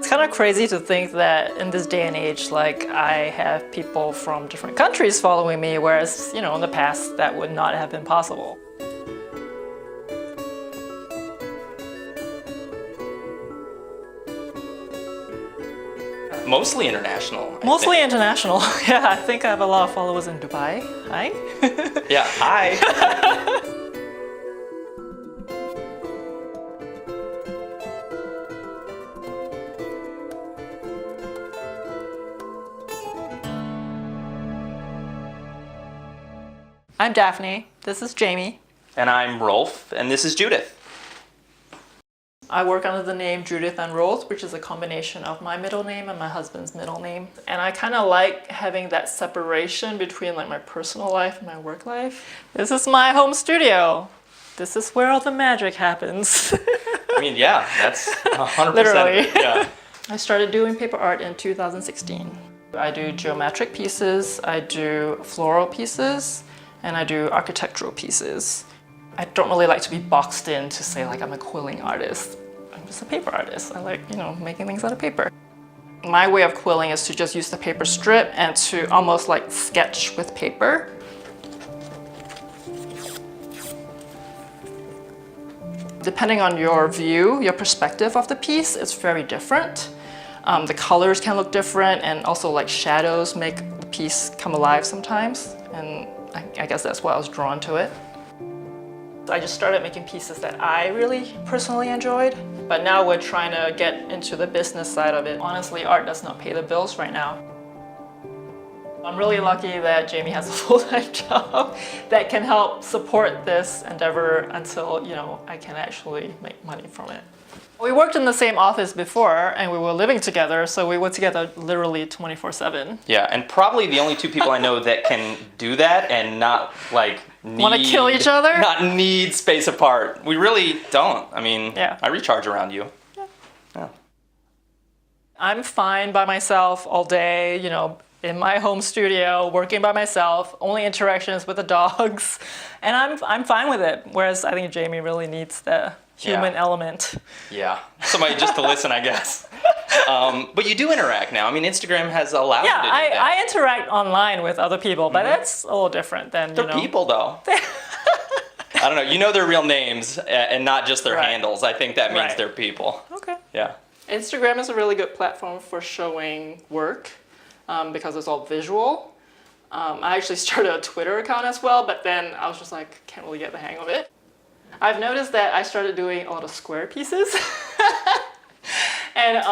kind of crazy to think that in this day and age, like, I have people from different countries following me, whereas, you know, in the past that would not have been possible. Mostly international. Mostly international. Yeah, I think I have a lot of followers in Dubai. Hi. Yeah, hi. I'm Daphne. This is Jamie. And I'm Rolf, and this is Judith. I work under the name JUDiTH+ROLFE, which is a combination of my middle name and my husband's middle name. And I kind of like having that separation between like my personal life and my work life. This is my home studio. This is where all the magic happens. I mean, yeah, that's 100%. Literally. Yeah. I started doing paper art in 2016. I do geometric pieces, I do floral pieces, and I do architectural pieces. I don't really like to be boxed in to say like I'm a quilling artist. I'm just a paper artist. I like, you know, making things out of paper. My way of quilling is to just use the paper strip and to almost like sketch with paper. Depending on your view, your perspective of the piece, it's very different. The colors can look different, and also like shadows make the piece come alive sometimes. And I guess that's why I was drawn to it. I just started making pieces that I really personally enjoyed, but now we're trying to get into the business side of it. Honestly, art does not pay the bills right now. I'm really lucky that Jamie has a full-time job that can help support this endeavor until, you know, I can actually make money from it. We worked in the same office before and we were living together, so we were together literally 24/7. Yeah, and probably the only two people I know that can do that and not like Want to kill each other? Not need space apart. We really don't. I mean, yeah. I recharge around you. Yeah. I'm fine by myself all day, you know, in my home studio, working by myself, only interactions with the dogs, and I'm fine with it. Whereas I think Jamie really needs the human element. Yeah, somebody just to listen, I guess. But you do interact now. I mean, Instagram has allowed you to do that. I interact online with other people, but that's a little different than, They're people, though. I don't know. You know their real names and not just their handles. I think that means they're people. Okay. Yeah. Instagram is a really good platform for showing work because it's all visual. I actually started a Twitter account as well, but then I was just like, can't really get the hang of it. I've noticed that I started doing a lot of square pieces. And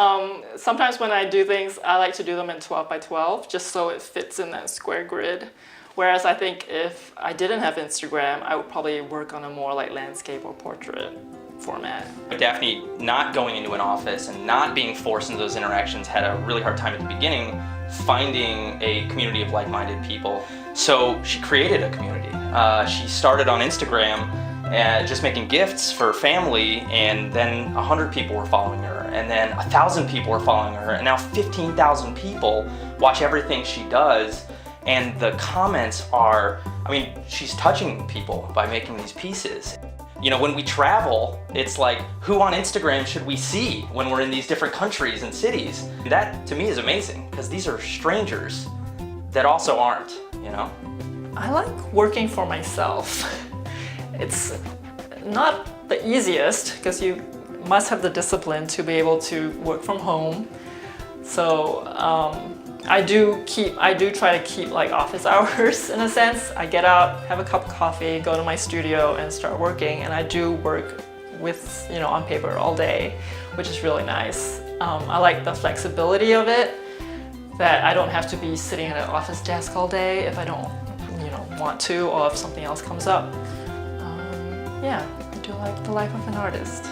sometimes when I do things, I like to do them in 12 by 12, just so it fits in that square grid. Whereas I think if I didn't have Instagram, I would probably work on a more like landscape or portrait format. Daphne, not going into an office and not being forced into those interactions, had a really hard time at the beginning finding a community of like-minded people. So she created a community. She started on Instagram just making gifts for family, and then 100 people were following her, and then 1,000 people were following her, and now 15,000 people watch everything she does. And the comments are, I mean, she's touching people by making these pieces. You know, when we travel, it's like, who on Instagram should we see when we're in these different countries and cities? And that, to me, is amazing, because these are strangers that also aren't, you know? I like working for myself. It's not the easiest, because you must have the discipline to be able to work from home. So I do try to keep like office hours in a sense. I get out, have a cup of coffee, go to my studio and start working, and I do work with, you know, on paper all day, which is really nice. I like the flexibility of it, that I don't have to be sitting at an office desk all day if I don't, you know, want to, or if something else comes up. Yeah, I do like the life of an artist.